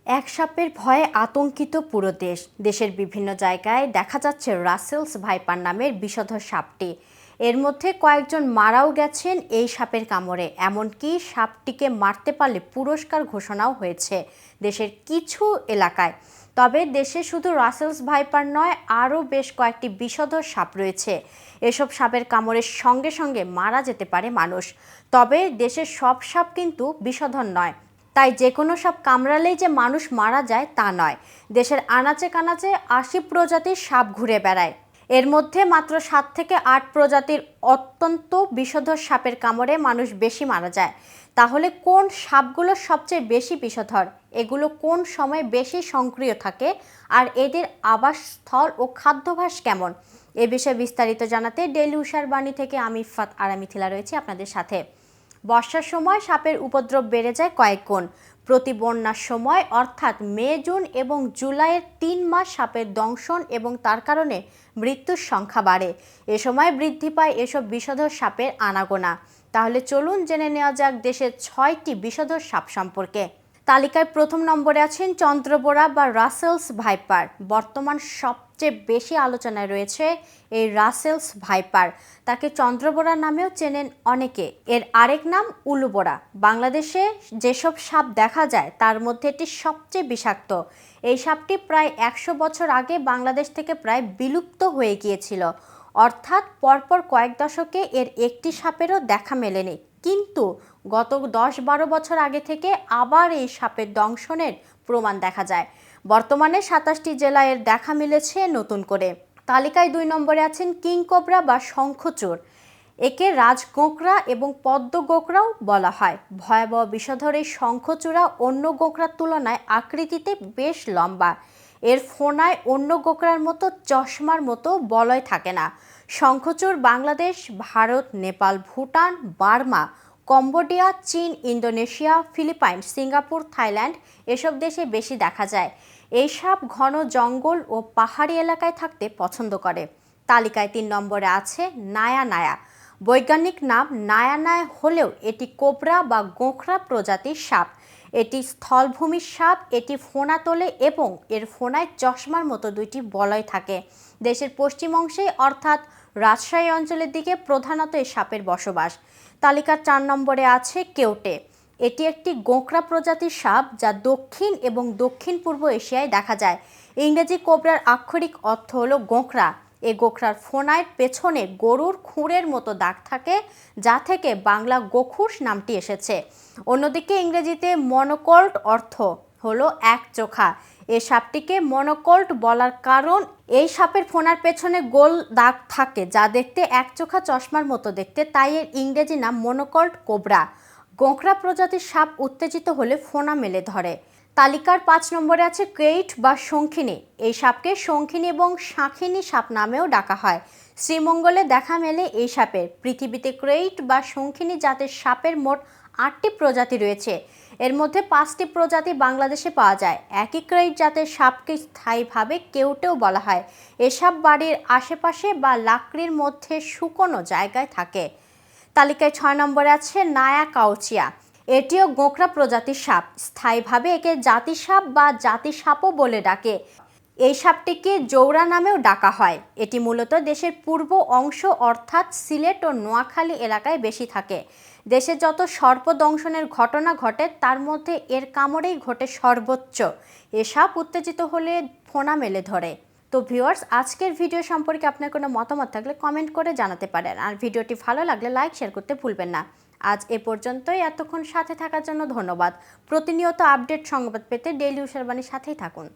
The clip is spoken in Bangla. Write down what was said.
এক সাপের ভয়ে আতঙ্কিত পুরো দেশ। দেশের বিভিন্ন জায়গায় দেখা যাচ্ছে রাসেলস ভাইপার নামের বিষধর সাপটি। এর মধ্যে কয়েকজন মারাও গেছেন এই সাপের কামড়ে। এমনকি সাপটিকে মারতে পারলে পুরস্কার ঘোষণাও হয়েছে দেশের কিছু এলাকায়। তবে দেশে শুধু রাসেলস ভাইপার নয়, আরও বেশ কয়েকটি বিষধর সাপ রয়েছে। এসব সাপের কামড়ের সঙ্গে সঙ্গে মারা যেতে পারে মানুষ। তবে দেশের সব সাপ কিন্তু বিষধর নয়, তাই যে কোনো সাপ কামড়ালেই যে মানুষ মারা যায় তা নয়। দেশের আনাচে কানাচে ৮০ প্রজাতির সাপ ঘুরে বেড়ায়। এর মধ্যে মাত্র ৭ থেকে ৮ প্রজাতির অত্যন্ত বিষধর সাপের কামড়ে মানুষ বেশি মারা যায়। তাহলে কোন সাপগুলো সবচেয়ে বেশি বিষধর, এগুলো কোন সময় বেশি সক্রিয় থাকে, আর এদের আবাসস্থল ও খাদ্যাভ্যাস কেমন, এ বিষয়ে বিস্তারিত জানাতে ডেইলি উষার বাণী থেকে আমি ইফফাত আরা মিথিলা রয়েছি আপনাদের সাথে। বর্ষার সময় সাপের উপদ্রব বেড়ে যায় কয়েক গুণ। প্রতি বন্যার সময় অর্থাৎ মে, জুন এবং জুলাইয়ের ৩ মাস সাপের দংশন এবং তার কারণে মৃত্যুর সংখ্যা বাড়ে। এ সময় বৃদ্ধি পায় এসব বিষধর সাপের আনাগোনা। তাহলে চলুন জেনে নেওয়া যাক দেশের ৬টি বিষধর সাপ সম্পর্কে। তালিকায় প্রথম নম্বরে আছেন চন্দ্রবোরা বা রাসেলস ভাইপার। বর্তমান সবচেয়ে বেশি আলোচনায় রয়েছে এই রাসেলস ভাইপার। তাকে চন্দ্রবোরা নামেও চেনেন অনেকে। এর আরেক নাম উলুবোরা। বাংলাদেশে যেসব সাপ দেখা যায় তার মধ্যে এটি সবচেয়ে বিষাক্ত। এই সাপটি প্রায় ১০০ বছর আগে বাংলাদেশ থেকে প্রায় বিলুপ্ত হয়ে গিয়েছিল, অর্থাৎ পরপর কয়েক দশকে এর একটি সাপেরও দেখা মেলেনি। কিন্তু গত ১০-১২ বছর আগে থেকে আবার এই সাপের দংশনের প্রমাণ দেখা যায়। বর্তমানে ২৭টি জেলায় এর দেখা মিলেছে নতুন করে। তালিকায় ২ নম্বরে আছেন কিংকোবরা বা শঙ্খচূড়। একে রাজগোঁকড়া এবং পদ্ম গোঁকড়াও বলা হয়। ভয়াবহ বিষধর এই শঙ্খচূড়া অন্য গোঁকড়ার তুলনায় আকৃতিতে বেশ লম্বা। এর ফোনায় অন্য গোঁকড়ার মতো চশমার মতো বলয় থাকে না। শঙ্খচূড় বাংলাদেশ, ভারত, নেপাল, ভুটান, বার্মা, কম্বোডিয়া, চীন, ইন্দোনেশিয়া, ফিলিপাইন, সিঙ্গাপুর, থাইল্যান্ড এসব দেশে বেশি দেখা যায়। এই সাপ ঘন জঙ্গল ও পাহাড়ি এলাকায় থাকতে পছন্দ করে। তালিকায় ৩ নম্বরে আছে নায়া নায়া। বৈজ্ঞানিক নাম নায়া নায়া হলেও এটি কোবরা বা গোঁকড়া প্রজাতির সাপ। এটি স্থলভূমির সাপ। এটি ফোনা তোলে এবং এর ফোনায় চশমার মতো ২টি বলয় থাকে। দেশের পশ্চিম অংশে অর্থাৎ রাজশাহী অঞ্চলের দিকে প্রধানত এই সাপের বসবাস। তালিকার ৪ নম্বরে আছে কেউটে। এটি একটি গোঁকড়া প্রজাতির সাপ যা দক্ষিণ এবং দক্ষিণ পূর্ব এশিয়ায় দেখা যায়। ইংরেজি কোবরার আক্ষরিক অর্থ হলো গোঁকড়া। এই গোঁকড়ার ফোনায় পেছনে গরুর খুঁড়ের মতো দাগ থাকে, যা থেকে বাংলা গোখুস নামটি এসেছে। অন্যদিকে ইংরেজিতে মনোকল্ট অর্থ হলো এক চোখা। এই সাপটিকে মনোকল্ট বলার কারণ এই সাপের ফোনার পেছনে গোল দাগ থাকে, যা দেখতে এক চোখা চশমার মতো দেখতে, তাই এর ইংরেজি নাম মনোকল্ট কোবরা। গোঁকড়া প্রজাতির সাপ উত্তেজিত হলে ফোনা মেলে ধরে। তালিকার ৫ নম্বরে আছে ক্রেইট বা শঙ্খিনী। এই সাপকে শঙ্খিনী এবং শাঁখিনী সাপ নামেও ডাকা হয়। শ্রীমঙ্গলে দেখা মেলে এই সাপের। পৃথিবীতে ক্রেইট বা শঙ্খিনী জাতের সাপের মোট ৮টি প্রজাতি রয়েছে। এর মধ্যে ৫টি প্রজাতি বাংলাদেশে পাওয়া যায়। একই ক্রেইট জাতের সাপকে স্থায়ীভাবে কেউটেও বলা হয়। এ সাপ বাড়ির আশেপাশে বা লাকড়ির মধ্যে শুকনো জায়গায় থাকে। তালিকায় ৬ নম্বরে আছে নায়া কাউচিয়া। এটিও গোঁকড়া প্রজাতির সাপ। স্থায়ীভাবে একে জাতি সাপ বা জাতি সাপও বলে ডাকে। এই সাপটিকে জৌরা নামেও ডাকা হয়। এটি মূলত দেশের পূর্ব অংশ অর্থাৎ সিলেট ও নোয়াখালী এলাকায় বেশি থাকে। দেশে যত সর্পদংশনের ঘটনা ঘটে তার মধ্যে এর কামড়েই ঘটে সর্বোচ্চ। এ সাপ উত্তেজিত হলে ফোনা মেলে ধরে। তো ভিউয়ার্স, আজকের ভিডিও সম্পর্কে আপনার কোনো মতামত থাকলে কমেন্ট করে জানাতে পারেন। আর ভিডিওটি ভালো লাগলে লাইক শেয়ার করতে ভুলবেন না। আজ এ পর্যন্তই। এতক্ষণ সাথে থাকার জন্য ধন্যবাদ। প্রতিনিয়ত আপডেট সংবাদ পেতে ডেইলি উষার বাণীর সাথেই থাকুন।